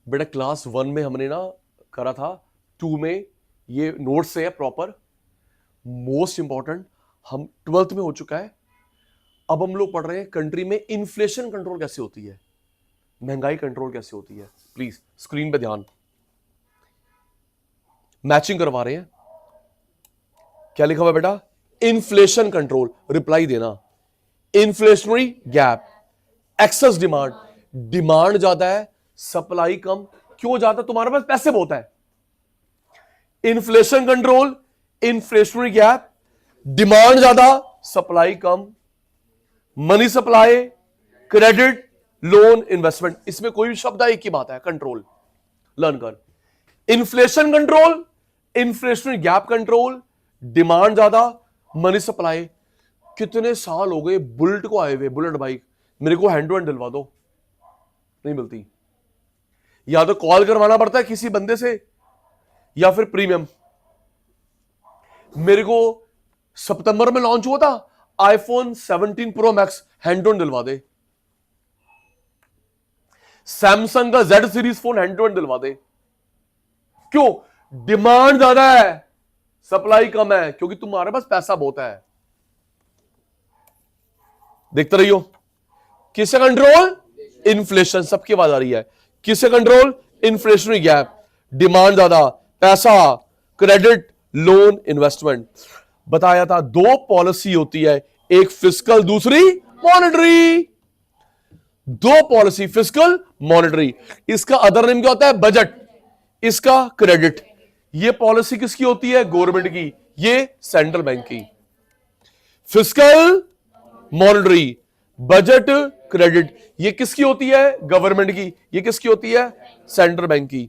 बेटा क्लास 1 में हमने ना करा था, 2 में ये नोट्स से है प्रॉपर, मोस्ट इंपॉर्टेंट। हम 12th में हो चुका है। अब हम लोग पढ़ रहे हैं कंट्री में इन्फ्लेशन कंट्रोल कैसे होती है, महंगाई कंट्रोल कैसे होती है। प्लीज स्क्रीन पे ध्यान, मैचिंग करवा रहे हैं। क्या लिखा हुआ है बेटा? Inflation control. रिप्लाई देना। Inflationary gap, excess demand, demand ज्यादा है सप्लाई कम। क्यों ज्यादा? तुम्हारे पास पैसे बहुत है। Inflation control, inflationary gap, demand ज्यादा सप्लाई कम, money supply, credit, loan, investment. इसमें कोई भी शब्द है, एक ही बात है, कंट्रोल। लर्न कर। Inflation control, inflationary gap control, demand ज्यादा, मनी सप्लाई। कितने साल हो गए बुलेट को आए हुए, बुलेट बाइक। मेरे को हैंड टू हैंड दिलवा दो, नहीं मिलती। या तो कॉल करवाना पड़ता है किसी बंदे से, या फिर प्रीमियम। मेरे को सितंबर में लॉन्च हुआ था iPhone 17 Pro Max, hand to hand दिलवा दे। सैमसंग का Z series phone hand to hand दिलवा दे। क्यों? डिमांड ज्यादा है सप्लाई कम है, क्योंकि तुम्हारे पास पैसा बहुत है। देखते रहियो। किससे कंट्रोल? इन्फ्लेशन। सबकी आवाज आ रही है। किससे कंट्रोल? इन्फ्लेशनरी गैप, डिमांड ज्यादा, पैसा, क्रेडिट, लोन, इन्वेस्टमेंट। बताया था दो पॉलिसी होती है, एक फिस्कल, दूसरी मॉनेटरी। दो पॉलिसी, फिस्कल, मॉनेटरी। इसका अदर नेम क्या होता है? बजट। इसका क्रेडिट। ये पॉलिसी किसकी होती है? गवर्नमेंट की। ये सेंट्रल बैंक की। Fiscal, monetary, budget, credit. ये किसकी होती है? गवर्नमेंट की। ये किसकी होती है? सेंट्रल बैंक की।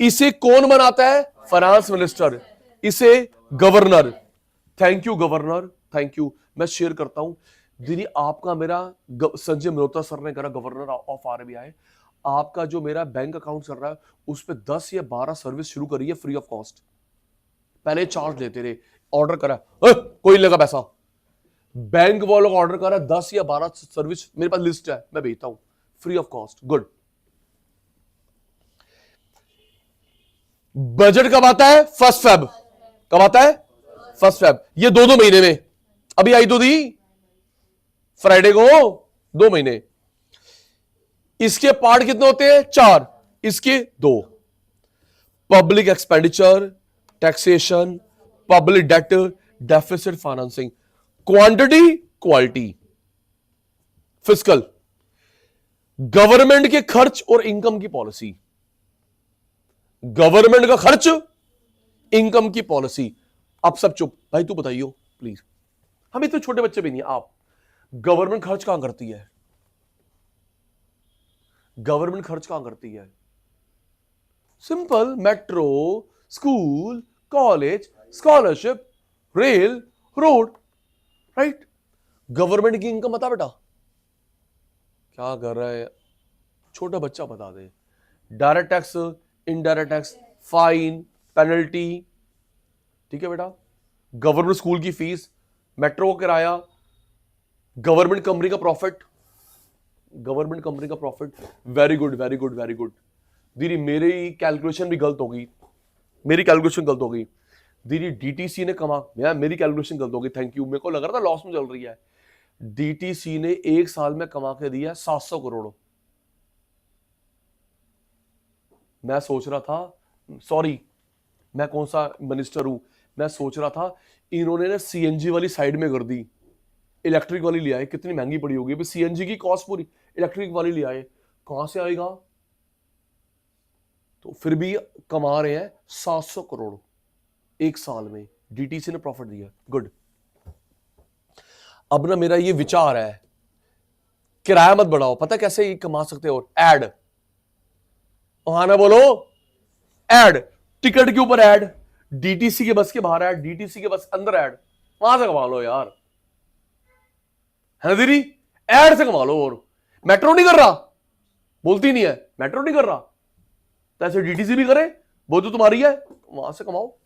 इसे कौन बनाता है? Finance minister. इसे governor. Thank you governor, thank you. मैं शेयर करता हूं दीदी, आपका मेरा संजय मल्होत्रा सर ने करा, गवर्नर ऑफ आरबीआई। आपका जो मेरा बैंक अकाउंट चल रहा है उस पर 10 या 12 सर्विस शुरू करी है फ्री ऑफ कॉस्ट। पहले चार्ज लेते रहे, ऑर्डर करा, कोई लगा पैसा। बैंक वालों का ऑर्डर करा 10 या 12 सर्विस, मेरे पास लिस्ट है, मैं भेजता हूं free of cost. Good. Budget कब आता है? 1 फेब। कब आता है? 1 फेब। ये 2 महीने में। अभी आई तो दी फ्राइडे को, 2 महीने। इसके पार्ट कितने होते हैं? 4। इसके 2। Public expenditure, taxation, public debt, deficit financing. Quantity, quality. Fiscal, government के खर्च और इनकम की पॉलिसी। गवर्नमेंट का खर्च, इनकम की पॉलिसी। अब सब चुप भाई, तू बताइयो प्लीज। हम इतने छोटे बच्चे भी नहीं। आप, गवर्नमेंट खर्च कहां करती है? गवर्नमेंट खर्च कहां करती है? Simple, metro, school, college, scholarship, rail, road, right. Government की इनकम बता बेटा, क्या कर रहा है? छोटा बच्चा बता दे। Direct tax, indirect tax, fine, penalty. ठीक है बेटा। गवर्नमेंट स्कूल की फीस, मेट्रो का किराया, गवर्नमेंट कंपनी का प्रॉफिट। गवर्नमेंट कंपनी का profit. Very good, very good, very good. दीदी मेरी कैलकुलेशन भी गलत हो गई, मेरी कैलकुलेशन गलत हो गई। दीदी डीटीसी ने कमा, मेरी कैलकुलेशन गलत हो गई, थैंक यू। मेरे को लग रहा था लॉस में चल रही है। डीटीसी ने एक साल में कमा के दिया 700 करोड़। मैं सोच रहा था, सॉरी मैं कौन सा मिनिस्टर हूं, मैं सोच रहा था इन्होंने ना सीएनजी वाली साइड में कर दी, इलेक्ट्रिक वाली ले आए। कितनी महंगी पड़ी होगी अभी सीएनजी की कॉस्ट पूरी, इलेक्ट्रिक वाली ले आए। कहां से आएगा? तो फिर भी कमा रहे हैं 700 करोड़ एक साल में। डीटीसी ने प्रॉफिट दिया। गुड। अब ना मेरा ये विचार है, किराया मत बढ़ाओ। पता कैसे ये कमा सकते हो? एड। हाँ ना बोलो, एड। टिकट के ऊपर एड, डीटीसी के बस के बाहर एड, डीटीसी के बस अंदर एड। वहां से कमा लो यार, है ना दीदी? एड से कमा लो। और मेट्रो नहीं कर रहा, बोलती नहीं है मेट्रो नहीं कर रहा, तो ऐसे डीटीसी भी करे, वो तो तुम्हारी है, वहां से कमाओ।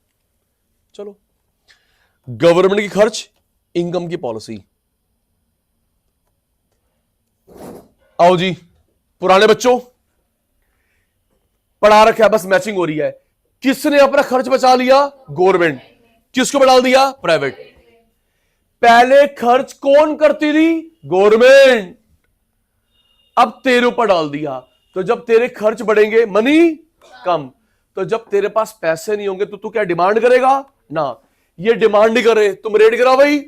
चलो, गवर्नमेंट की खर्च, इनकम की पॉलिसी। आओ जी पुराने बच्चों, पढ़ा रखा है, बस मैचिंग हो रही है। किसने अपना खर्च बचा लिया? गवर्नमेंट। किसको बढ़ा दिया? प्राइवेट। पहले खर्च कौन करती थी? गवर्नमेंट। अब तेरे ऊपर डाल दिया, तो जब तेरे खर्च बढ़ेंगे, मनी कम, तो जब तेरे पास पैसे नहीं होंगे तो तू क्या डिमांड करेगा? ना, ये डिमांड नहीं करे, तुम रेट गिराओ भाई,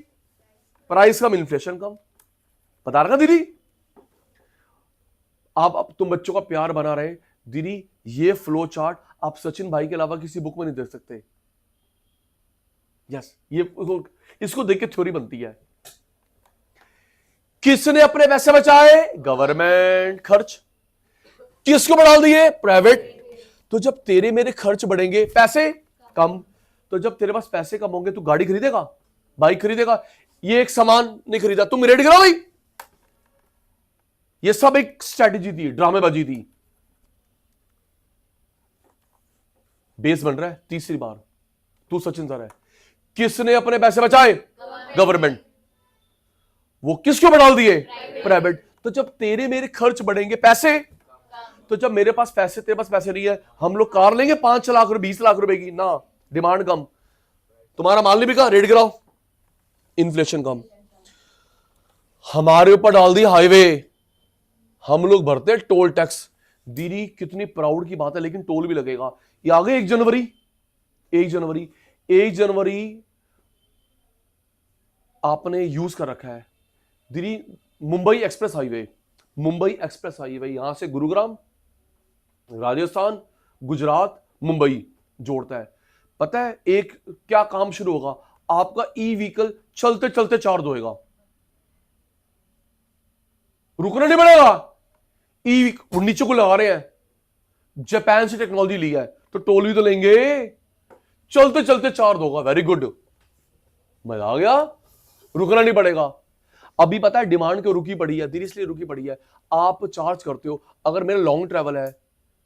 प्राइस कम, इन्फ्लेशन कम। बता रहा दीदी, आप अब तुम बच्चों का प्यार बना रहे, दीदी ये फ्लो चार्ट आप सचिन भाई के अलावा किसी बुक में नहीं देख सकते। यस, ये इसको देख के थ्योरी बनती है। किसने अपने पैसे बचाए? गवर्नमेंट। खर्च किसको बढ़ा दिए? प्राइवेट। तो जब तेरे मेरे खर्च बढ़ेंगे, पैसे कम, तो जब तेरे पास पैसे कम होंगे, तू गाड़ी खरीदेगा, बाइक खरीदेगा, ये एक सामान नहीं खरीदा, तुम रेट गिराओ भाई। ये सब एक स्ट्रैटेजी थी, ड्रामेबाजी थी। बेस बन रहा है तीसरी बार, तू सचिन सर है। किसने अपने पैसे बचाए? गवर्नमेंट। वो किसको बढ़ा दिए? प्राइवेट। तो जब तेरे मेरे खर्च बढ़ेंगे, पैसे, तो जब मेरे पास पैसे, तेरे पास पैसे नहीं है, हम लोग कार लेंगे 5 लाख रुपए 20 लाख रुपए की ना, डिमांड कम, तुम्हारा माल नहीं बिका, रेट गिराओ, इन्फ्लेशन कम। हमारे ऊपर डाल दी हाईवे, हम लोग भरते हैं टोल टैक्स। दीदी कितनी प्राउड की बात है, लेकिन टोल भी लगेगा। ये आ गए 1 जनवरी, 1 जनवरी, 1 जनवरी आपने यूज कर रखा है दीदी। Mumbai express highway, Mumbai express highway यहां से गुरुग्राम, राजस्थान, गुजरात, मुंबई जोड़ता है। पता है एक क्या काम शुरू होगा? आपका ई व्हीकल चलते चलते चार्ज होएगा, रुकना नहीं पड़ेगा। ई नीचे को लगा रहे हैं, जापान से टेक्नोलॉजी ली है, तो टोल भी तो लेंगे, चलते चलते चार्ज होगा। वेरी गुड, मजा आ गया, रुकना नहीं पड़ेगा। अभी पता है डिमांड क्यों रुकी पड़ी है? धीरे इसलिए रुकी पड़ी है, आप चार्ज करते हो। अगर मेरा लॉन्ग ट्रैवल है,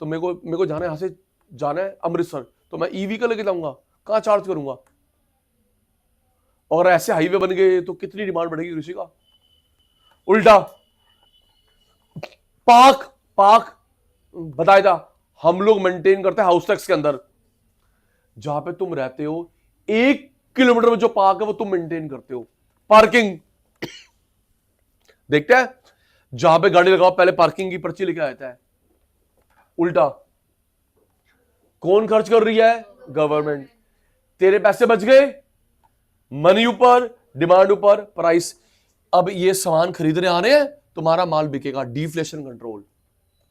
तो मेरे को जाना है, यहां से जाना है अमृतसर, तो मैं ई व्हीकल लेके जाऊंगा, कहां चार्ज करूंगा? और ऐसे हाईवे बन गए तो कितनी डिमांड बढ़ेगी ऋषि का। उल्टा पाक, पाक बताया था, हम लोग मेंटेन करते हैं हाउस टैक्स के अंदर, जहां पे तुम रहते हो 1 किलोमीटर में जो पार्क है वो तुम मेंटेन करते हो। पार्किंग देखते हैं, जहां पे गाड़ी लगाओ पहले पार्किंग की पर्ची लेके आता है। उल्टा कौन खर्च कर रही है? गवर्नमेंट। तेरे पैसे बच गए, मनी ऊपर, डिमांड ऊपर, प्राइस। अब ये सामान खरीदने आ रहे हैं, तुम्हारा माल बिकेगा, डिफ्लेशन कंट्रोल।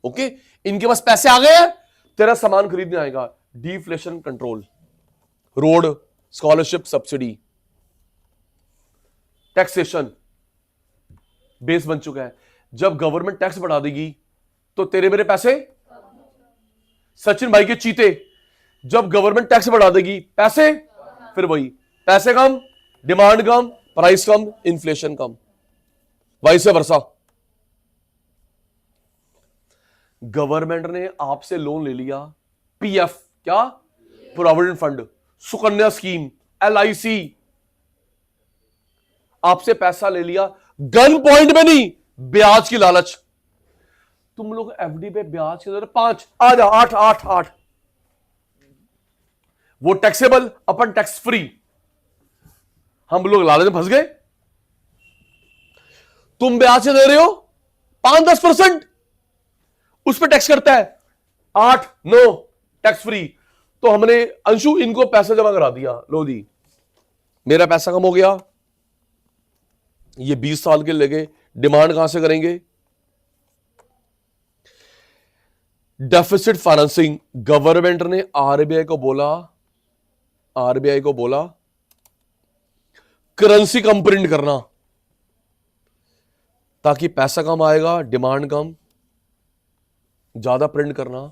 ओके, इनके पास पैसे आ गए हैं, तेरा सामान खरीदने आएगा, deflation control. Road, scholarship, subsidy, taxation base बन चुका है। जब गवर्नमेंट टैक्स बढ़ा देगी तो तेरे मेरे पैसे, सचिन भाई के चीते, जब गवर्नमेंट टैक्स बढ़ा देगी पैसे, फिर वही पैसे कम, डिमांड कम, प्राइस कम, इन्फ्लेशन कम, वाइस वर्सा। गवर्नमेंट ने आपसे लोन ले लिया, पीएफ, क्या? Provident fund, Sukanya scheme, LIC, आपसे पैसा ले लिया, गन पॉइंट में नहीं, ब्याज की लालच। तुम लोग एफडी पे ब्याज के दर 5, आ जा 8, 8, 8, वो टैक्सेबल, अपन टैक्स फ्री। हम लोग लालच में फंस गए। तुम ब्याज से दे रहे हो 5-10%, उस पर टैक्स करता है 8-9, टैक्स फ्री। तो हमने अंशु इनको पैसा जमा करा दिया, लो जी मेरा पैसा कम हो गया, ये 20 साल के लगे, डिमांड कहां से करेंगे? Deficit financing. गवर्नमेंट ने आरबीआई को बोला करेंसी कम प्रिंट करना, ताकि पैसा कम आएगा, डिमांड कम, ज्यादा प्रिंट करना।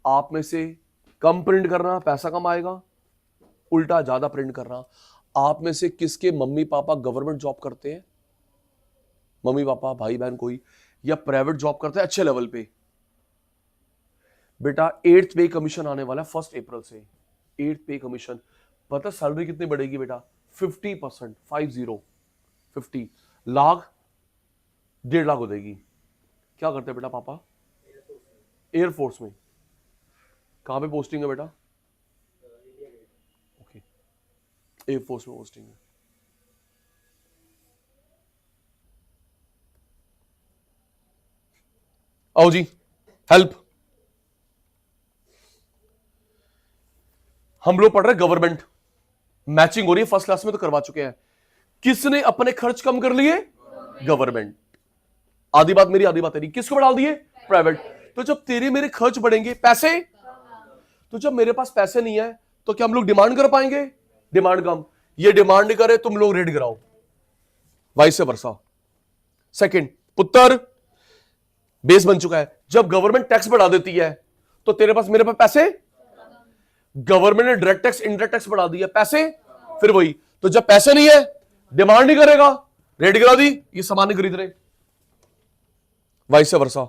आप में से कम प्रिंट करना, पैसा कम आएगा, उल्टा ज्यादा प्रिंट करना। आप में से किसके मम्मी पापा गवर्नमेंट जॉब करते हैं? मम्मी पापा, भाई बहन कोई, या प्राइवेट जॉब करते हैं अच्छे लेवल पे? बेटा 8th पे कमीशन आने वाला है 1 अप्रैल से। 8th पे कमीशन, पता सैलरी कितनी बढ़ेगी बेटा? 50%, 50 लाख, 1.5 लाख हो जाएगी। क्या करते हैं बेटा पापा? एयरफोर्स में। कहां पे पोस्टिंग है बेटा? ओके, एयरफोर्स में पोस्टिंग है। आओ जी, हेल्प। हम लोग पढ़ रहे गवर्नमेंट, मैचिंग हो रही है, फर्स्ट क्लास में तो करवा चुके हैं। किसने अपने खर्च कम कर लिए? गवर्नमेंट। आधी बात मेरी आधी बात तेरी, किसको बढ़ा दिए? प्राइवेट। तो जब तेरे मेरे खर्च बढ़ेंगे, पैसे, तो जब मेरे पास पैसे नहीं है तो क्या हम लोग डिमांड कर पाएंगे? डिमांड कम। ये डिमांड नहीं करे, तुम लोग रेट गिराओ, वाइस वर्सा। सेकंड, पुत्र बेस बन चुका है। जब गवर्नमेंट टैक्स बढ़ा देती है तो तेरे पास मेरे पास पैसे, गवर्नमेंट ने डायरेक्ट टैक्स इनडायरेक्ट टैक्स बढ़ा दिया, पैसे, फिर वही। तो जब पैसे नहीं है, डिमांड नहीं करेगा, रेट गिरा दी, ये सामान नहीं खरीद रहे, वाइस वर्सा।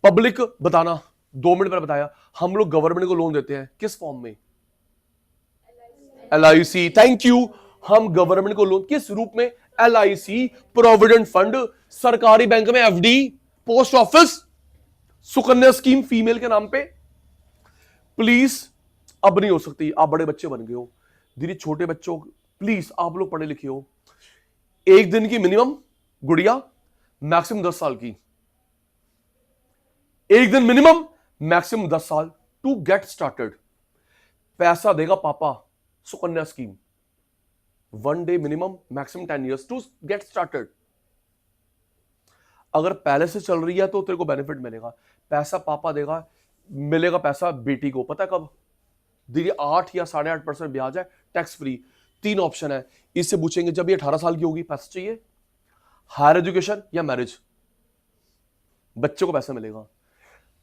पब्लिक बताना, 2 मिनट में बताया। हम लोग गवर्नमेंट को लोन देते हैं किस फॉर्म में? LIC। Thank you. हम गवर्नमेंट को लोन किस रूप में? LIC, प्रोविडेंट फंड, सरकारी बैंक में FD, post office, Sukanya scheme female के नाम पे। प्लीज अब नहीं हो सकती, आप बड़े बच्चे बन गए हो दीदी, छोटे बच्चों प्लीज, आप लोग पढ़े लिखे हो। एक दिन की मिनिमम गुड़िया, मैक्सिमम 10 साल की, एक दिन मिनिमम, मैक्सिमम 10 साल टू गेट स्टार्टेड। पैसा देगा पापा, Sukanya scheme, 1 day minimum, maximum 10 years to get started. अगर पहले से चल रही है तो तेरे को बेनिफिट मिलेगा। पैसा पापा देगा, मिलेगा पैसा बेटी को, पता है कब? दीदी 8 या 8.5% ब्याज है, टैक्स फ्री। 3 ऑप्शन है, इससे पूछेंगे जब ये 18 साल की होगी पैसा चाहिए, हायर एजुकेशन या मैरिज, बच्चे को पैसा मिलेगा,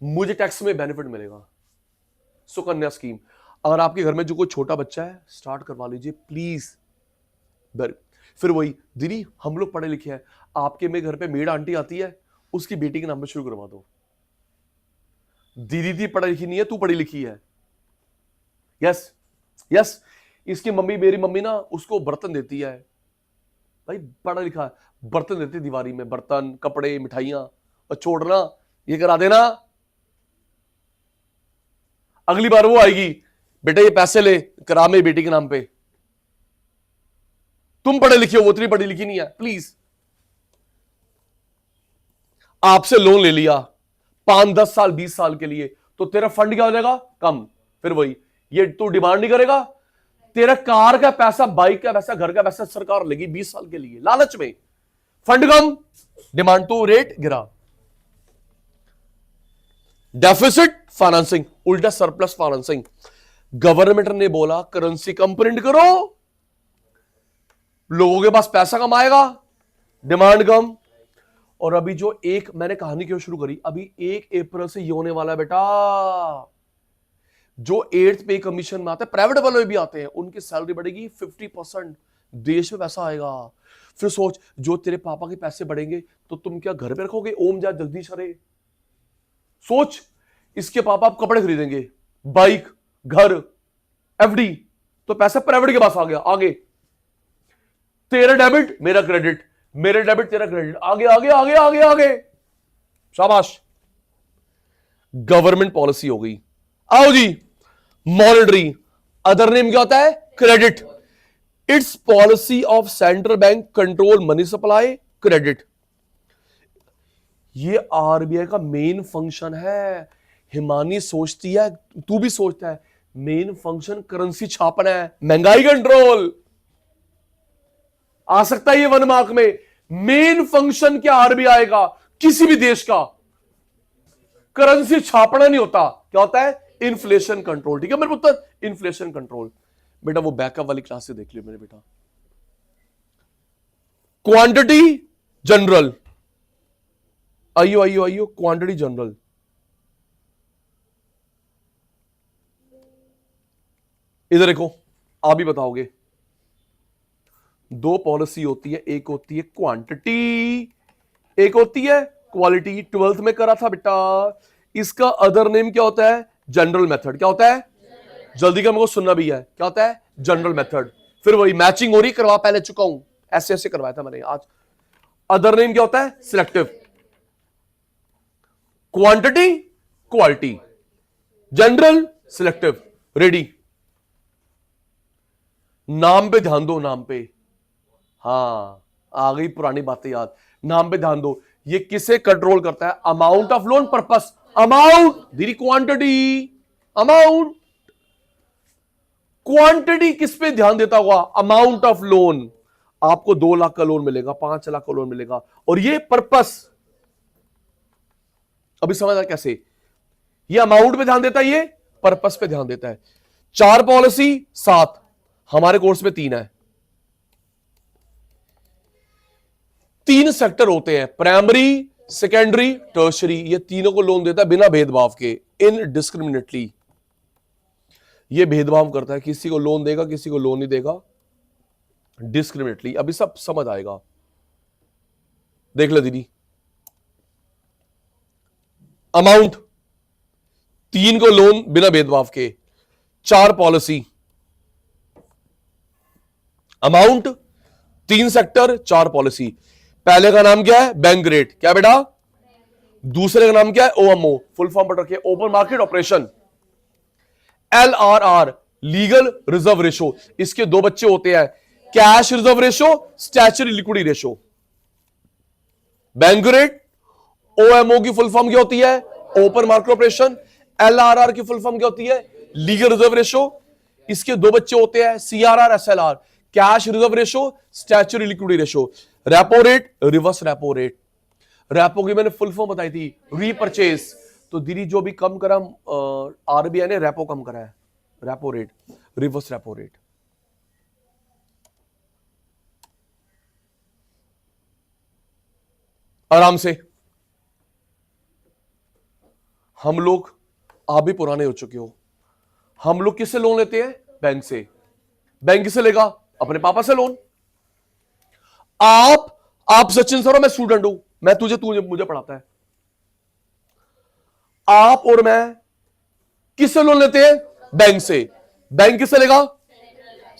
मुझे टैक्स में बेनिफिट मिलेगा। सुकन्या स्कीम, अगर आपके घर में जो कोई छोटा बच्चा है स्टार्ट करवा लीजिए प्लीज। फिर वही दीदी, हम लोग पढ़े लिखे हैं, आपके में घर पे मेड आंटी आती है, उसकी बेटी के नाम पे शुरू करवा दो। दीदी पढ़ी लिखी नहीं है, तू पढ़ी लिखी है। यस यस, इसकी मम्मी, मेरी मम्मी ना उसको बर्तन देती है, भाई पढ़ा लिखा है, बर्तन देती है दीवारी में, बर्तन, कपड़े, मिठाइयां, और छोड़ना ये करा देना। अगली बार वो आएगी, बेटा ये पैसे ले, करा मेरी बेटी के नाम पे। तुम पढ़े लिखे हो, वो इतनी पढ़ी लिखी नहीं है, प्लीज। आपसे लोन ले लिया 5, 10 साल, 20 साल के लिए, तो तेरा फंड क्या हो जाएगा? कम। फिर वही, ये तू डिमांड नहीं करेगा, तेरा कार का पैसा, बाइक का पैसा, घर का पैसा सरकार लेगी 20 साल के लिए, लालच में। फंड कम, डिमांड तो, रेट गिरा। डेफिसिट फाइनेंसिंग, उल्टा सरप्लस फाइनेंसिंग। गवर्नमेंट ने बोला करेंसी कम प्रिंट करो, लोगों के पास पैसा कम आएगा, डिमांड कम। और अभी जो एक मैंने कहानी क्यों शुरू करी, अभी 1 अप्रैल से ये होने वाला है बेटा, जो 8th पे कमीशन में आते हैं, प्राइवेट वाले भी आते हैं, उनकी सैलरी बढ़ेगी 50%, देश में पैसा आएगा। फिर सोच, जो तेरे पापा के पैसे बढ़ेंगे तो तुम क्या घर पे रखोगे? ओम जा जगदीश हरे। सोच, इसके पापा आप कपड़े खरीदेंगे, बाइक, घर, FD, तो पैसा प्राइवेट के पास आ गया। आगे तेरा डेबिट मेरा क्रेडिट, मेरे डेबिट तेरा क्रेडिट, आगे आगे आगे आगे आगे, शाबाश, गवर्नमेंट पॉलिसी हो गई। आओ जी, मॉनेटरी, अदर नेम क्या होता है? Credit. It's policy of central bank control money supply, credit. ये RBI का मेन फंक्शन है। हिमानी सोचती है, तू भी सोचता है, मेन फंक्शन करेंसी छापना है, महंगाई कंट्रोल। आ सकता है ये 1 मार्क में, मेन फंक्शन क्या RBI का, किसी भी देश का? करेंसी छापना नहीं होता, क्या होता है? Inflation control. ठीक है मेरे पुत्र, इन्फ्लेशन कंट्रोल। बेटा वो बैकअप वाली क्लास से देख लियो मेरे बेटा। क्वांटिटी जनरल, आइयो आइयो आइयो, क्वांटिटी जनरल। इधर देखो, आप भी बताओगे। 2 पॉलिसी होती है, एक होती है क्वांटिटी, एक होती है क्वालिटी। 12th में करा था बेटा। इसका अदर नेम क्या होता है? General method. क्या होता है? जल्दी का मेरे को सुनना भी है, क्या होता है? General method. फिर वही मैचिंग हो रही, करवा पहले चुका हूं, ऐसे ऐसे करवाया था मैंने आज। अदर नेम क्या होता है? Selective. Quantity, quality. General, selective. Ready? नाम पे ध्यान दो, नाम पे। हाँ, आ गई पुरानी बातें याद। नाम पे ध्यान दो। ये किसे कंट्रोल करता है? Amount of loan, purpose. Amount, दीदी क्वांटिटी, अमाउंट। क्वांटिटी किस पे ध्यान देता हुआ? Amount of loan. आपको 2 लाख का लोन मिलेगा, 5 लाख का लोन मिलेगा, और ये पर्पस। अभी समझ आया कैसे? ये अमाउंट पे ध्यान देता है, ये पर्पस पे ध्यान देता है। 4 पॉलिसी, 7, हमारे कोर्स में 3 है। 3 सेक्टर होते हैं, प्राइमरी, सेकेंडरी, टर्शरी। ये तीनों को लोन देता है बिना भेदभाव के, इनडिस्क्रिमिनेटली। ये भेदभाव करता है, किसी को लोन देगा, किसी को लोन नहीं देगा, डिस्क्रिमिनेटली। अभी सब समझ आएगा, देख ले दीदी। अमाउंट, 3 को लोन बिना भेदभाव के, 4 पॉलिसी। Amount, 3 sector, 4 policy. पहले का नाम क्या है? Bank rate. क्या बेटा? दूसरे का नाम क्या है? ओएमओ, फुल फॉर्म पर रखिए, open market operation. LRR, legal reserve ratio. इसके 2 बच्चे होते हैं, cash reserve ratio, statutory liquidity ratio. Bank rate, OMO की फुल फॉर्म क्या होती है? Open market operation. एलआरआर की फुल फॉर्म क्या होती है? Legal reserve ratio. इसके 2 बच्चे होते हैं, CRR, SLR, cash reserve ratio, statutory liquidity ratio. Repo rate, reverse repo rate. Repo की मैंने फुल फॉर्म बताई थी, रीपरचेज। तो दीदी जो भी कम करा आरबीआई ने, रेपो कम करा है, repo rate, reverse repo rate. आराम से। हम लोग, आप भी पुराने हो चुके हो, हम लोग किससे लोन लेते हैं? बैंक से। बैंक किससे लेगा? अपने पापा से लोन। आप सचिन सर हो, मैं स्टूडेंट हूं, मैं तुझे मुझे पढ़ाता है। आप और मैं किससे लोन लेते हैं? बैंक से। बैंक किससे लेगा?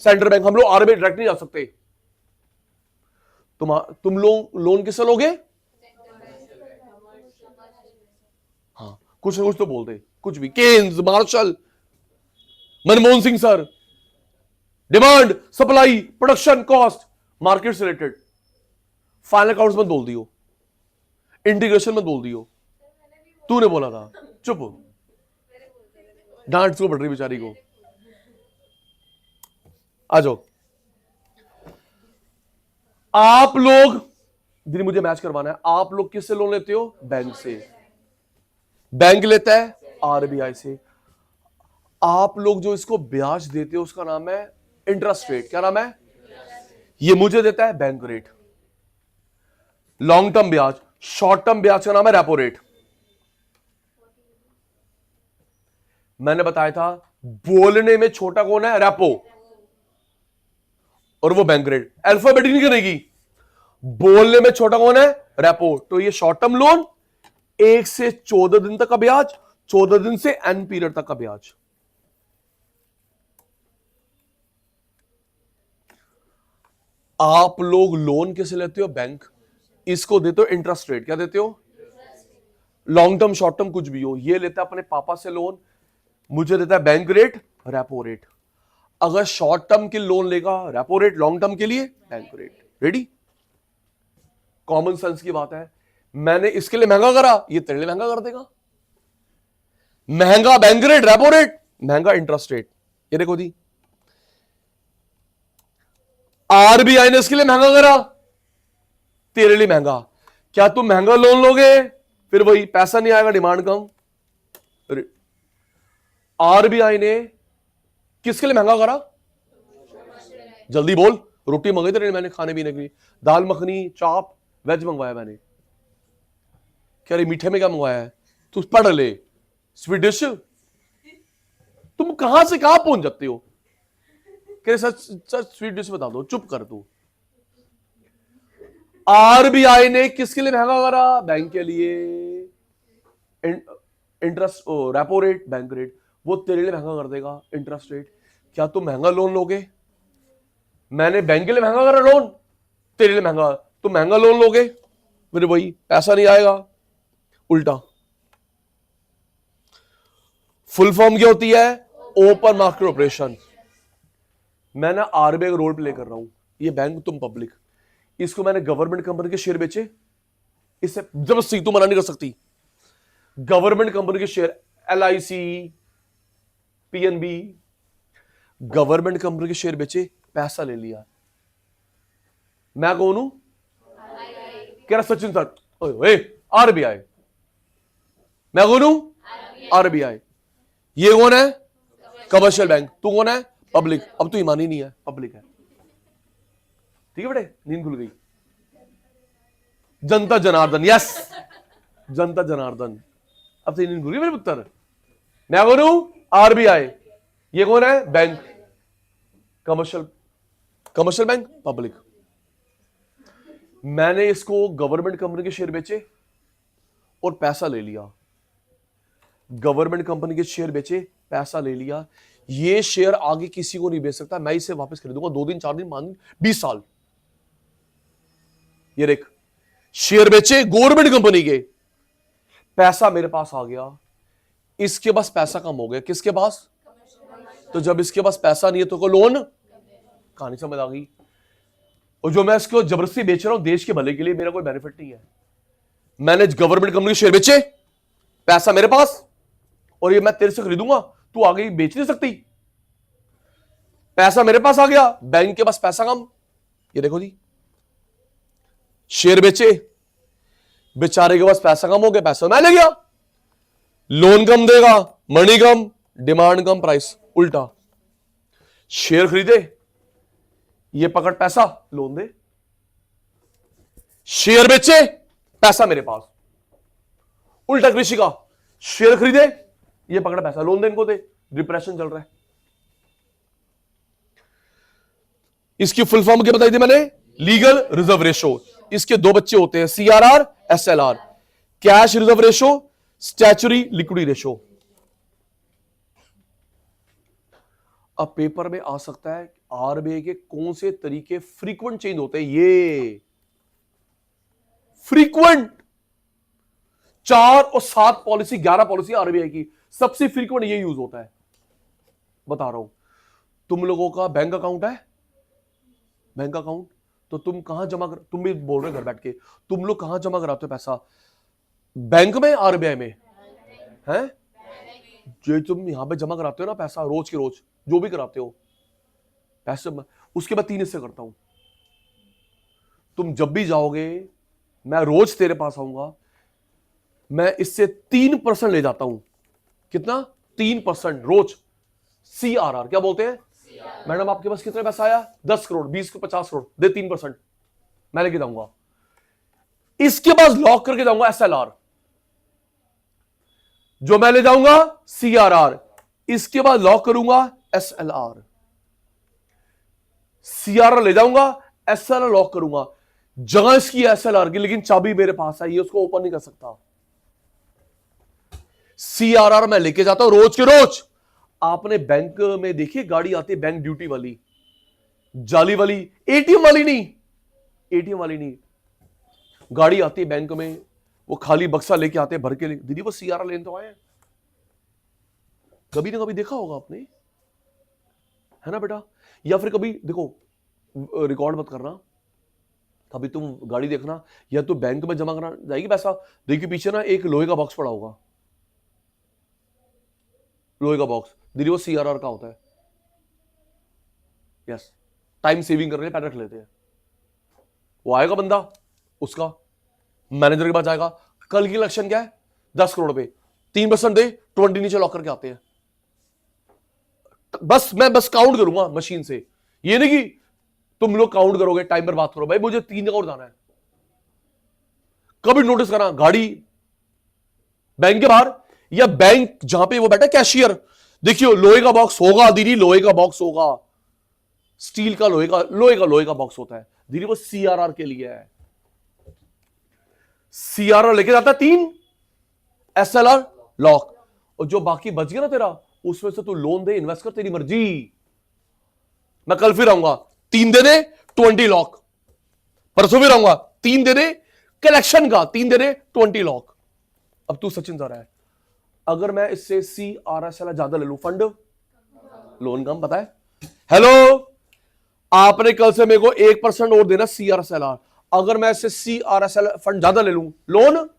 Central bank. हम लोग आरबीआई डायरेक्ट नहीं जा सकते। तुम लोग लोन किससे लोगे? हाँ, कुछ ना कुछ तो बोलते, कुछ भी, Keynes, Marshall, Manmohan Singh sir. Demand, supply, production, cost, market से रिलेटेड। फाइनल अकाउंट्स मत बोल दियो, इंटीग्रेशन मत बोल दियो, तूने बोला था, चुप। डांट को पड़ रही बेचारी को। आ जाओ। आप लोग, दीदी मुझे मैच करवाना है, आप लोग किससे लोन लेते हो? बैंक से। बैंक लेता है आरबीआई से। आप लोग जो इसको ब्याज देते हो उसका नाम है इंटरेस्ट रेट। क्या नाम है? ये मुझे देता है बैंक रेट। लॉन्ग टर्म ब्याज, शॉर्ट टर्म ब्याज का नाम है रेपो रेट। मैंने बताया था, बोलने में छोटा कौन है? रेपो, और वो बैंक रेट। अल्फाबेटिक नहीं करेगी, बोलने में छोटा कौन है? रेपो। तो ये शॉर्ट टर्म लोन, 1 से 14 दिन तक का ब्याज, 14 दिन से एन पीरियड तक का ब्याज। आप लोग लोन कैसे लेते हो? बैंक। इसको देते हो इंटरेस्ट रेट। क्या देते हो? लॉन्ग टर्म, शॉर्ट टर्म, कुछ भी हो। ये लेता है अपने पापा से लोन, मुझे देता है बैंक रेट, रेपो रेट। अगर शॉर्ट टर्म के लोन लेगा रेपो रेट, लॉन्ग टर्म के लिए bank rate. Ready? Common sense की बात है। मैंने इसके लिए महंगा करा, ये तेरे लिए महंगा कर देगा। महंगा बैंक रेट, रेपो रेट, महंगा इंटरेस्ट रेट। ये देखो दी, आरबीआई ने इसके लिए महंगा करा, तेरे लिए महंगा। क्या तुम महंगा लोन लोगे? फिर वही पैसा नहीं आएगा, डिमांड कम। आरबीआई ने किसके लिए महंगा करा? जल्दी बोल। रोटी मंगाई तेरे मैंने खाने पीने के लिए, दाल मखनी, चाप, वेज मंगवाया मैंने। क्या रे मीठे में क्या मंगवाया है? तू पढ़ ले। Sweet dish. तुम कहां से कहां पहुंच जाते हो? कह सच सच स्वीट डिश बता दो, चुप कर तू। आरबीआई ने किसके लिए महंगा करा? बैंक के लिए। Interest, repo rate, bank rate, वो तेरे लिए महंगा कर देगा इंटरेस्ट रेट। क्या तुम महंगा लोन लोगे? मैंने बैंक के लिए महंगा करा लोन, तेरे लिए महंगा, तुम महंगा लोन लोगे, फिर वही पैसा नहीं आएगा, उल्टा। फुल फॉर्म क्या होती है? Open market operation. मैं ना आरबीआई का रोल प्ले कर रहा हूं, ये बैंक तुम पब्लिक, इसको मैंने गवर्नमेंट कंपनी के शेयर बेचे, इससे जबरदस्ती तुम मना नहीं कर सकती। गवर्नमेंट कंपनी के share, LIC, PNB, government company के शेयर बेचे, पैसा ले लिया। मैं कौन हूं? कह रहा सचिन सर, ओए RBI। मैं कौन हूं? RBI। ये कौन है? Commercial bank. तू कौन है? पब्लिक। अब तो ईमान ही नहीं है, पब्लिक है। ठीक है बेटे, नींद खुल गई। जनता जनार्दन, यस, जनता जनार्दन। अब तो नींद खुल गई मेरे पुत्र। मैं कौन हूं? RBI। ये कौन है? बैंक। Commercial bank, public. मैंने इसको गवर्नमेंट कंपनी के शेयर बेचे और पैसा ले लिया। गवर्नमेंट कंपनी के शेयर बेचे, पैसा ले लिया। ये शेयर आगे किसी को नहीं बेच सकता, मैं इसे वापस खरीदूंगा 2 दिन 4 दिन 5 दिन 20 साल। ये देख, शेयर बेचे गवर्नमेंट कंपनी के, पैसा मेरे पास आ गया। इसके पास पैसा कम हो गया, किसके पास? तो जब इसके पास पैसा नहीं है तो को लोन, कहानी समझ आ गई। और जो मैं इसको जबरदस्ती बेच रहा हूं देश के भले के लिए, मेरा कोई बेनिफिट नहीं है। मैंने गवर्नमेंट कंपनी के शेयर बेचे, पैसा मेरे पास, और ये मैं तेरे से खरीदूंगा, तू आगे बेच नहीं सकती। पैसा मेरे पास आ गया, बैंक के पास पैसा कम। ये देखो जी, शेयर बेचे, बेचारे के पास पैसा कम हो गया, पैसा मैं ले गया। लोन कम देगा, मनी कम, डिमांड कम, प्राइस उल्टा। शेयर खरीदे, ये पकड़ पैसा, लोन दे। शेयर बेचे, पैसा मेरे पास, उल्टा कृषि का। शेयर खरीदे, ये पकड़ पैसा, लोन दे इनको दे। डिप्रेशन चल रहा है। इसकी फुल फॉर्म क्या बताई थी मैंने? Legal reserve ratio. इसके 2 बच्चे होते हैं, CRR, SLR। Cash reserve ratio, statutory liquidity ratio. अब पेपर में आ सकता है RBI के कौन से तरीके फ्रीक्वेंट चेंज होते हैं। ये फ्रीक्वेंट 4 और 7 पॉलिसी, 11 पॉलिसी RBI की, सबसे फ्रीक्वेंट ये यूज होता है। बता रहा हूं, तुम लोगों का बैंक अकाउंट है, बैंक अकाउंट, तो तुम कहां जमा कर, तुम भी बोल रहे घर बैठ के, तुम लोग कहां जमा कराते हो पैसा? बैंक में, RBI में है? जो तुम यहां पे जमा कराते हो ना पैसा, रोज के रोज जो भी कराते हो पैसे, उसके बाद 3 हिस्से करता हूं। तुम जब भी जाओगे, मैं रोज तेरे पास आऊंगा, मैं इससे 3% ले जाता हूं। कितना? 3% रोज। CRR क्या बोलते हैं? मैडम आपके पास कितना पैसा आया? 10 करोड़, 20 को 50 करोड़, दे 3%, मैं लेके जाऊंगा। इसके बाद लॉक करके जाऊंगा SLR, जो मैं ले जाऊंगा CRR, इसके बाद लॉक करूंगा SLR। CRR ले जाऊंगा, SLR लॉक करूंगा। जगह इसकी SLR की, लेकिन चाबी मेरे पास है, ये उसको ओपन नहीं कर सकता। CRR मैं लेके जाता हूं रोज के रोज। आपने बैंक में देखी गाड़ी आती है, बैंक ड्यूटी वाली, जाली वाली, ATM वाली नहीं, ATM वाली नहीं, गाड़ी आती है बैंक में, वो खाली बक्सा लेके आते हैं भर के। दीदी वो CRR लेने तो आए हैं। कभी ना कभी देखा होगा आपने, है ना बेटा? या फिर कभी देखो, रिकॉर्ड मत करना, कभी तुम गाड़ी देखना, या तो बैंक में जमा करना जाएगी पैसा, देखिए पीछे ना एक लोहे का बॉक्स पड़ा होगा, लोहे का बॉक्स, दीदी वो CRR का होता है। यस, टाइम सेविंग करने पैन रख लेते हैं। वो आएगा बंदा, उसका मैनेजर के पास जाएगा, कल की इलेक्शन क्या है? 10 करोड़ पे 3% दे, 20 नीचे लॉक करके आते हैं। मैं काउंट करूंगा मशीन से, ये नहीं कि तुम लोग काउंट करोगे, टाइम पर बात करो, भाई मुझे 3 जगह और जाना है। कभी नोटिस करना, गाड़ी बैंक के बाहर या बैंक जहां पे वो बैठा कैशियर, देखियो लोहे का बॉक्स होगा दीदी, लोहे का बॉक्स होगा, स्टील का, लोहे का बॉक्स होता है दीदी, वो CRR के लिए है। CRR लेके जाता है 3, SLR लॉक, और जो बाकी बच गया ना तेरा, उसमें से तू लोन दे, इन्वेस्ट कर, तेरी मर्जी। मैं कल फिर आऊंगा, 3 दे दे, 20 लॉक। परसों फिर आऊंगा, 3 दे दे कलेक्शन का, 3 दे दे, 20 लॉक। अब तू सचिन जा रहा है, अगर मैं इससे CRSL ज्यादा ले लूं, फंड लोन कम, पता है? हेलो, आपने कल से मेरे को 1% और देना CRSLR, अगर मैं इससे CRSL फंड ज्यादा ले लूं, लोन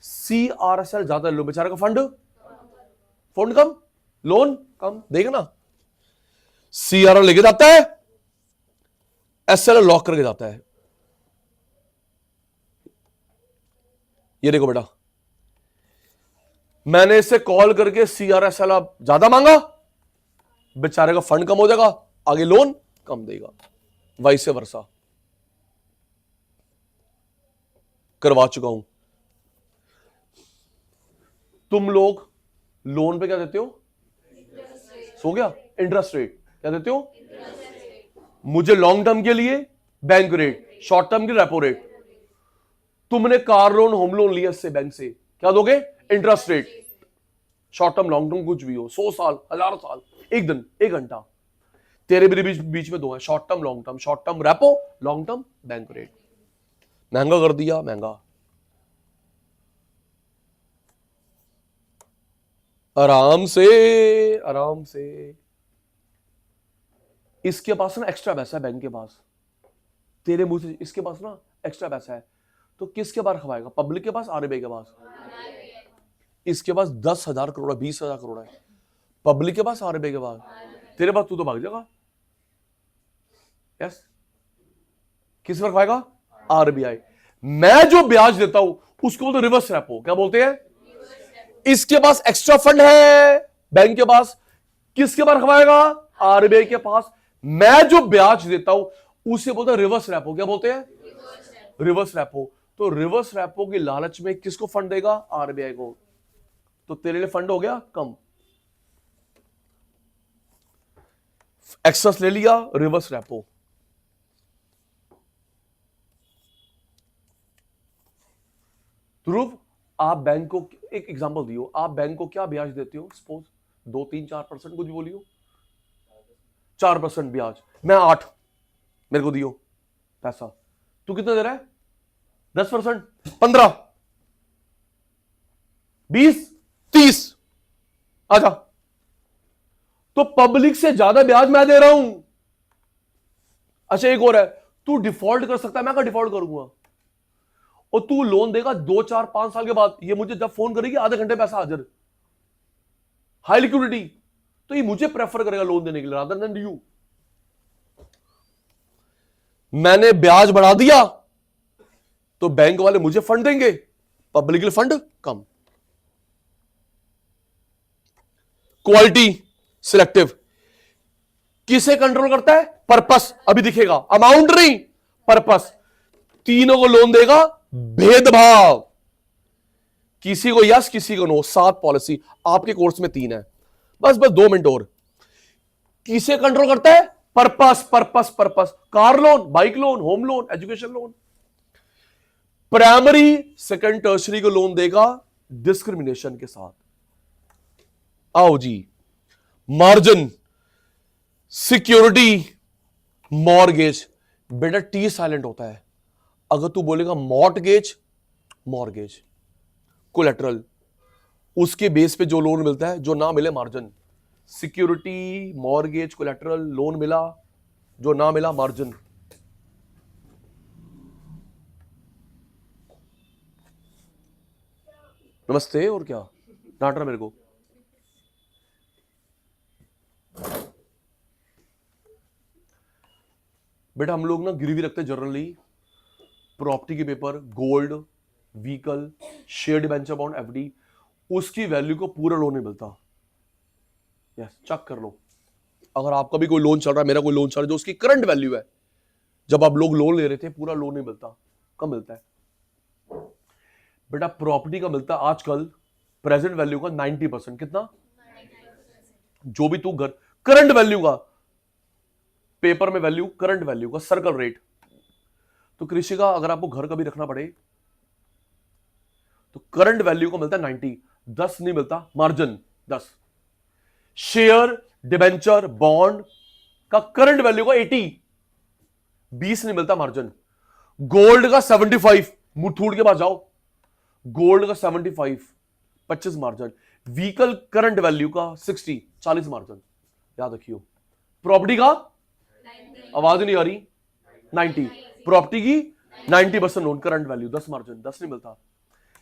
CRSL ज्यादा ले लूं, बेचारे का फंड कम, लोन कम, देगा ना? CRSL लेके जाता है, SL लॉक करके जाता है। ये देखो बेटा, मैंने इसे कॉल करके CRSL ज्यादा मांगा, बेचारे का फंड कम हो जाएगा, आगे लोन कम देगा, वाइस वर्सा करवा चुका हूं। तुम लोग लोन पे क्या देते हो? सो गया, इंटरेस्ट रेट क्या देते हो? मुझे लॉन्ग टर्म के लिए बैंक रेट, शॉर्ट टर्म के रेपो रेट। तुमने कार लोन, होम लोन लिया इससे, बैंक से, क्या दोगे? Interest rate. Short term, long term कुछ भी हो, 100 साल, 1000 साल, एक दिन, एक घंटा, तेरे मेरे बीच में दो है, short term long term, short term repo, long term bank rate. महंगा कर दिया, महंगा। आराम से, आराम से। इसके पास ना एक्स्ट्रा पैसा है, बैंक के पास, तेरे मुंह से इसके पास ना एक्स्ट्रा पैसा है, तो किसके बार खवाएगा? पब्लिक के पास, RBI के पास? इसके पास 10,000 करोड़ है, 20,000 करोड़ है, पब्लिक के पास, RBI के पास? तेरे पास, तू तो भाग जाएगा। यस, किस पर खवाएगा? RBI। मैं जो ब्याज देता हूं उसको बोलते रिवर्स रेपो, क्या बोलते हैं? इसके पास एक्स्ट्रा फंड है बैंक के पास, किसके पास खवाएगा? RBI के पास। मैं जो ब्याज देता हूं उसे बोलते हैं रिवर्स रेपो, क्या बोलते हैं? Reverse repo. तो रिवर्स रेपो की लालच में किसको फंड देगा? RBI को। तो तेरे लिए फंड हो गया कम, एक्सेस ले लिया, रिवर्स रेपो। ध्रुव, आप बैंक को, एक एग्जांपल दियो, आप बैंक को क्या ब्याज देते हो? सपोज 2, 3, 4%, कुछ बोलियो, 4% ब्याज, मैं 8, मेरे को दियो पैसा, तू कितना दे रहा है? 10%, 15, 20, 30, आजा। तो पब्लिक से ज्यादा ब्याज मैं दे रहा हूं। अच्छा, एक और है, तू डिफॉल्ट कर सकता है, मैं क्या डिफॉल्ट करूंगा? और तू लोन देगा 2, 4, 5 साल के बाद, ये मुझे जब फोन करेगी आधे घंटे पैसा हाजिर, हाई लिक्विडिटी, तो ये मुझे प्रेफर करेगा लोन देने के लिए रादर देन यू। मैंने ब्याज बढ़ा दिया तो बैंक वाले मुझे फंड देंगे, पब्लिक के लिए फंड कम। क्वालिटी सिलेक्टिव किसे कंट्रोल करता है? पर्पस, अभी दिखेगा, अमाउंट नहीं, पर्पस। तीनों को लोन देगा, भेदभाव, किसी को यस, किसी को नो, 7 पॉलिसी आपके कोर्स में 3 है, बस 2 मिनट और। किसे कंट्रोल करता है? Purpose, purpose, purpose. Car loan, bike loan, home loan, education loan. Primary, second, tertiary को लोन देगा डिस्क्रिमिनेशन के साथ। आओ जी, मार्जिन, सिक्योरिटी, मॉर्गेज। बेटा टी साइलेंट होता है, अगर तू बोलेगा मॉर्टगेज, मॉर्गेज, कोलेटरल, उसके बेस पे जो लोन मिलता है, जो ना मिले margin. Security, mortgage, collateral, loan मिला, जो ना मिला मार्जिन। नमस्ते, और क्या डांट रहा मेरे को? बेटा हम लोग ना गिरवी रखते हैं जनरली प्रॉपर्टी के paper, gold, vehicle, share debenture bond, FD, उसकी वैल्यू को पूरा लोन नहीं मिलता। यस, चेक कर लो, अगर आपका भी कोई लोन चल रहा है, मेरा कोई लोन चल रहा है, जो उसकी करंट वैल्यू है, जब आप लोग लोन ले रहे थे, पूरा लोन नहीं मिलता। कब मिलता है? बेटा प्रॉपर्टी का मिलता है आजकल प्रेजेंट वैल्यू का 90%। कितना? जो भी तू घर, करंट वैल्यू का, पेपर में वैल्यू, करंट वैल्यू का सर्कल रेट। तो कृषि का अगर आपको घर का भी रखना पड़े तो करंट वैल्यू को मिलता है 90, 10 नहीं मिलता, मार्जिन 10। शेयर, डिबेंचर, बॉन्ड का करंट वैल्यू का 80, 20 नहीं मिलता, मार्जिन। गोल्ड का 75, मुथूट के पास जाओ, गोल्ड का 75, 25 मार्जिन। व्हीकल करंट वैल्यू का 60 40 मार्जिन, याद रखियो। प्रॉपर्टी का, आवाज नहीं आ रही, 90। प्रॉपर्टी की 90% लोन, करंट वैल्यू 10 मार्जिन, 10 नहीं मिलता।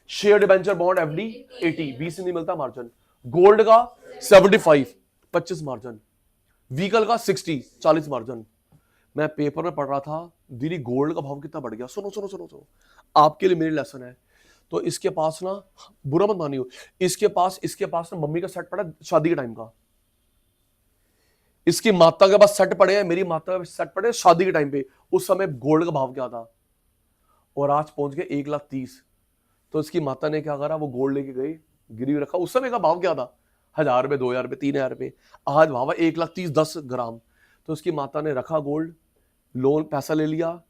शेयर डिबेंचर बॉन्ड एफडी 80, 20 नहीं मिलता मार्जिन। गोल्ड का 75 25 मार्जिन। व्हीकल का 60 40 मार्जिन। मैं पेपर में पढ़ रहा था दीदी गोल्ड का भाव कितना बढ़ गया, सुनो सुनो सुनो सुनो, आपके लिए मेरी लेसन है। तो इसके पास ना, बुरा मत मानियो, इसके पास ना मम्मी का सेट पड़ा शादी के टाइम का, इसकी माता के पास सेट पड़े हैं, मेरी माता के सेट पड़े शादी के टाइम पे। उस समय गोल्ड का भाव क्या था, और आज पहुंच गए 1,30,000। तो इसकी माता ने क्या करा, वो गोल्ड लेके गई, गिरवी रखा। उस समय का भाव क्या था, 1,000 रुपए, 2,000 रुपए, 3,000 रुपए। आज भाव है 1,30,000 10 ग्राम। तो उसकी माता ने रखा गोल्ड, लोन पैसा ले लिया,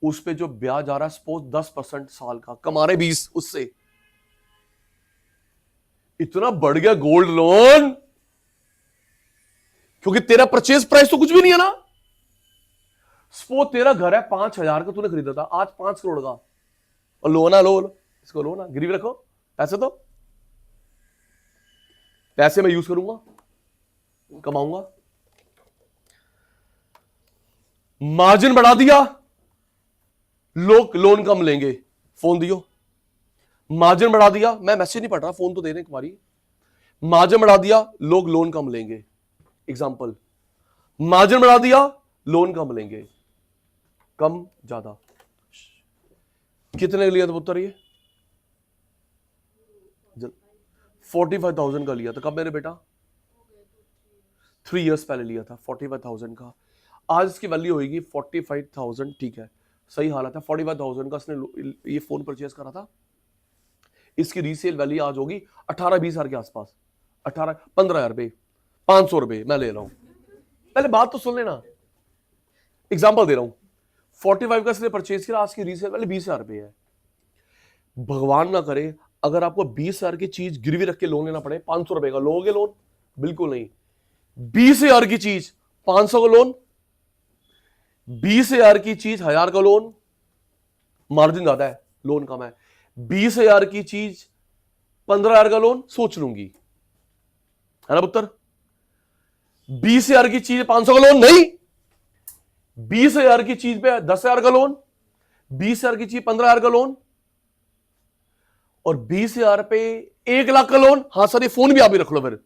उस पे जो ब्याज आ रहा है सपोज 10% साल का, कमा रहे 20, उससे इतना बढ़ गया गोल्ड लोन, क्योंकि तेरा परचेज प्राइस तो कुछ भी नहीं है ना। सपोज तेरा घर है 5,000 का, तूने खरीदा था, आज 5 करोड़ का, और लो ना, लो इसको, लो ना, गिरवी रखो पैसे, तो पैसे मैं यूज करूंगा, कमाऊंगा। मार्जिन बढ़ा दिया, लोग लोन कम लेंगे, फोन दियो। मार्जिन बढ़ा दिया, मैं मैसेज नहीं पढ़ रहा, फोन तो दे रहे तुम्हारी। मार्जिन बढ़ा दिया, लोग लोन कम लेंगे। एग्जाम्पल, मार्जिन बढ़ा दिया, लोन कम लेंगे, कम ज्यादा। कितने लिया था पुत्र ये, 45,000 का लिया था। कब मैंने बेटा, 3 इयर्स पहले लिया था 45,000 का। आज इसकी वैल्यू होगी 45,000, ठीक है, सही हालत है। 45,000 का इसने ये फोन परचेज करा था, इसकी रीसेल वैल्यू आज होगी 18-20 हजार के आसपास, 15 हजार रुपए, 500 रुपए मैं ले रहा हूं। पहले बात तो सुन लेना, एग्जाम्पल दे रहा हूं। 45 का इसने परचेज किया, आज की रीसेल वैल्यू 20,000 रुपए है। भगवान ना करे अगर आपको 20,000 की चीज गिरवी रख के लोन लेना पड़े, 500 रुपए का लोगे लोन, बिल्कुल नहीं। 20,000 की चीज 500 का लोन, 20,000 की चीज 1,000 का लोन, मार्जिन ज्यादा है, लोन कम है। 20,000 की चीज 15,000 का लोन, सोच लूंगी, है ना पुत्र। 20,000 की चीज 500 का लोन नहीं, 20,000 की चीज पे 10,000 का लोन, 20,000 की चीज 15,000 का लोन, और 20,000 पे 1,00,000 का लोन। हाँ सर, ये फोन भी आप ही रख लो फिर।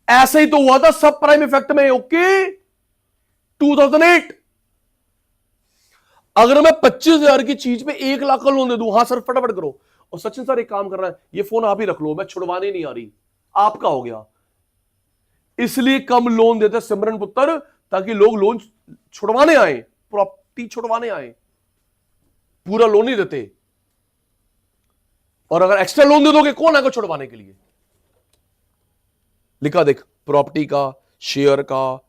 ऐसे ही तो हुआ था सब प्राइम इफेक्ट में, ओके, 2008। अगर मैं 25,000 की चीज पे 1,00,000 का लोन दे दूं, हाँ सर फटाफट करो। और सचिन सर एक काम कर रहा है, ये फोन आप ही रख लो, मैं छुड़वाने नहीं आ रही, आपका हो गया। इसलिए कम लोन देते सिमरन पुत्र, ताकि लोग लोन छुड़वाने आए, प्रॉपर्टी छुड़वाने आए, पूरा लोन नहीं देते। और अगर एक्स्ट्रा लोन दे दोगे, कौन आएगा छुड़वाने के लिए। लिखा देख, प्रॉपर्टी का, शेयर का,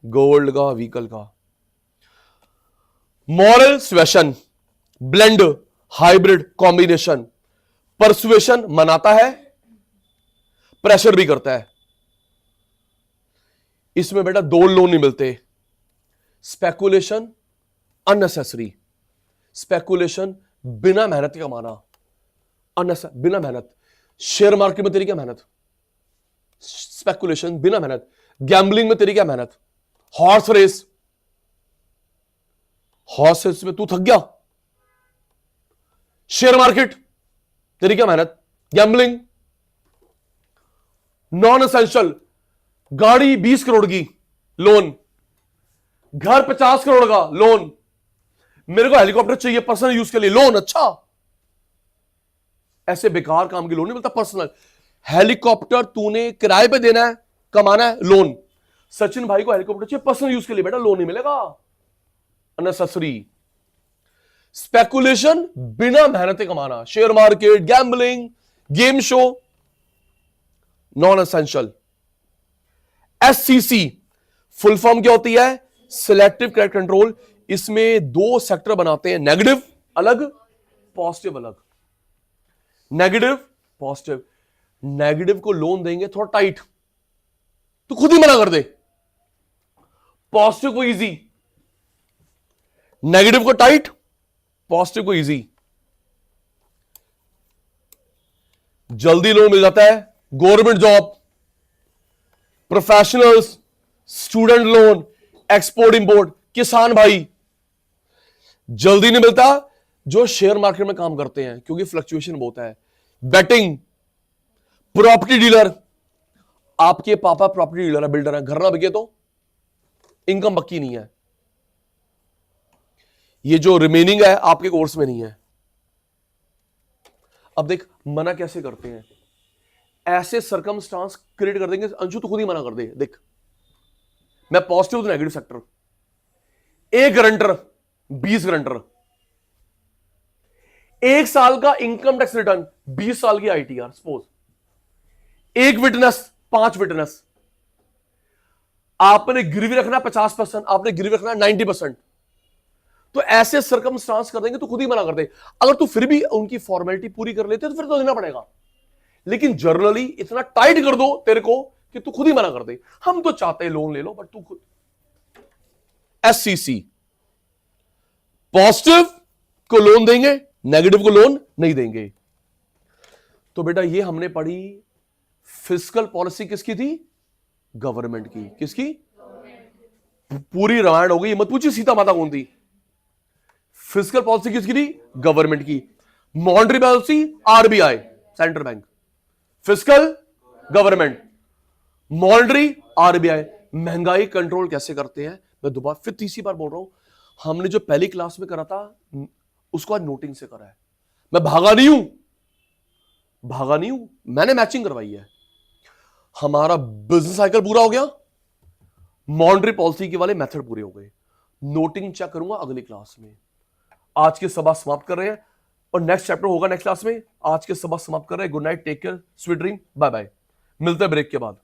गोल्ड का, व्हीकल का। Moral suasion, blend, hybrid, combination. Persuasion मनाता है, प्रेशर भी करता है। इसमें बेटा 2 लोन नहीं मिलते। स्पेकुलेशन अननेसेसरी, स्पेकुलेशन बिना मेहनत के कमाना, बिना मेहनत। शेयर मार्केट में तेरी क्या मेहनत, स्पेकुलेशन बिना मेहनत। गैम्बलिंग में तेरी क्या मेहनत, हॉर्स रेस में तू थक गया, शेयर मार्केट तेरी क्या मेहनत, गैम्बलिंग। नॉन एसेंशियल, गाड़ी 20 करोड़ की लोन, घर 50 करोड़ का लोन, मेरे को हेलीकॉप्टर चाहिए पर्सनल यूज के लिए, लोन। अच्छा, ऐसे बेकार काम की लोन नहीं मिलता। पर्सनल हेलीकॉप्टर तूने किराए पे देना है, कमाना है, लोन। सचिन भाई को हेलीकॉप्टर चाहिए पर्सनल यूज के लिए, बेटा लोन नहीं मिलेगा, अननेसेसरी। स्पेकुलेशन बिना मेहनत के कमाना, share market, gambling, game show, non essential. SCC full form क्या होती है, सिलेक्टिव क्रेडिट कंट्रोल। इसमें 2 सेक्टर बनाते हैं, नेगेटिव अलग, पॉजिटिव अलग। नेगेटिव पॉजिटिव, नेगेटिव को लोन देंगे थोड़ा टाइट, तो खुद ही मना कर दे। पॉजिटिव को इजी, नेगेटिव को टाइट, पॉजिटिव को इजी। जल्दी लोन मिल जाता है, government job, professionals, student loan, export import, किसान भाई जल्दी नहीं मिलता। जो शेयर मार्केट में काम करते हैं क्योंकि फ्लक्चुएशन बहुत है, बेटिंग, प्रॉपर्टी डीलर, आपके पापा प्रॉपर्टी डीलर है, बिल्डर है, घर ना बिके तो इनकम पक्की नहीं है। ये जो रिमेनिंग है आपके कोर्स में नहीं है। अब देख मना कैसे करते हैं, ऐसे सरकमस्टांस क्रिएट कर देंगे, अंशु तो खुद ही मना कर दे। देख मैं पॉजिटिव तो नेगेटिव सेक्टर, एक गारंटर 20 गारंटर, 1 साल का इनकम टैक्स रिटर्न, 20 साल की आईटीआर, सपोज एक विटनेस, 5 विटनेस, आपने गिरवी रखना 50%, आपने गिरवी रखना 90%। तो ऐसे सरकमस्टांस कर देंगे तो खुद ही मना कर दे। अगर तू फिर भी उनकी फॉर्मेलिटी पूरी कर लेते तो फिर तो देना पड़ेगा, लेकिन जर्नली इतना टाइट कर दो तेरे को कि तू खुद ही मना कर दे। हम तो चाहते हैं लोन ले लो, बट तू खुद। एससीसी पॉजिटिव को लोन देंगे, नेगेटिव को लोन नहीं देंगे। तो बेटा ये हमने पढ़ी फिस्कल पॉलिसी किसकी थी, गवर्नमेंट की। किसकी, पूरी रामायण हो गई, मत पूछिए सीता माता कौन थी। फिस्कल पॉलिसी किसकी थी, गवर्नमेंट की। Monetary policy RBI, central bank. Fiscal government, monetary RBI. महंगाई कंट्रोल कैसे करते हैं, मैं दोबारा फिर तीसरी बार बोल रहा हूं, हमने जो पहली क्लास में करा था उसको आज नोटिंग से करा है। मैं भागा नहीं हूं, मैंने मैचिंग करवाई है। हमारा बिजनेस साइकिल पूरा हो गया, मॉनेटरी पॉलिसी के वाले मेथड पूरे हो गए। नोटिंग चेक करूंगा अगली क्लास में। आज की सभा समाप्त कर रहे हैं और नेक्स्ट चैप्टर होगा नेक्स्ट क्लास में। आज के सभा समाप्त कर रहे हैं। Good night, take care, sweet dream, bye bye. मिलते हैं ब्रेक के बाद।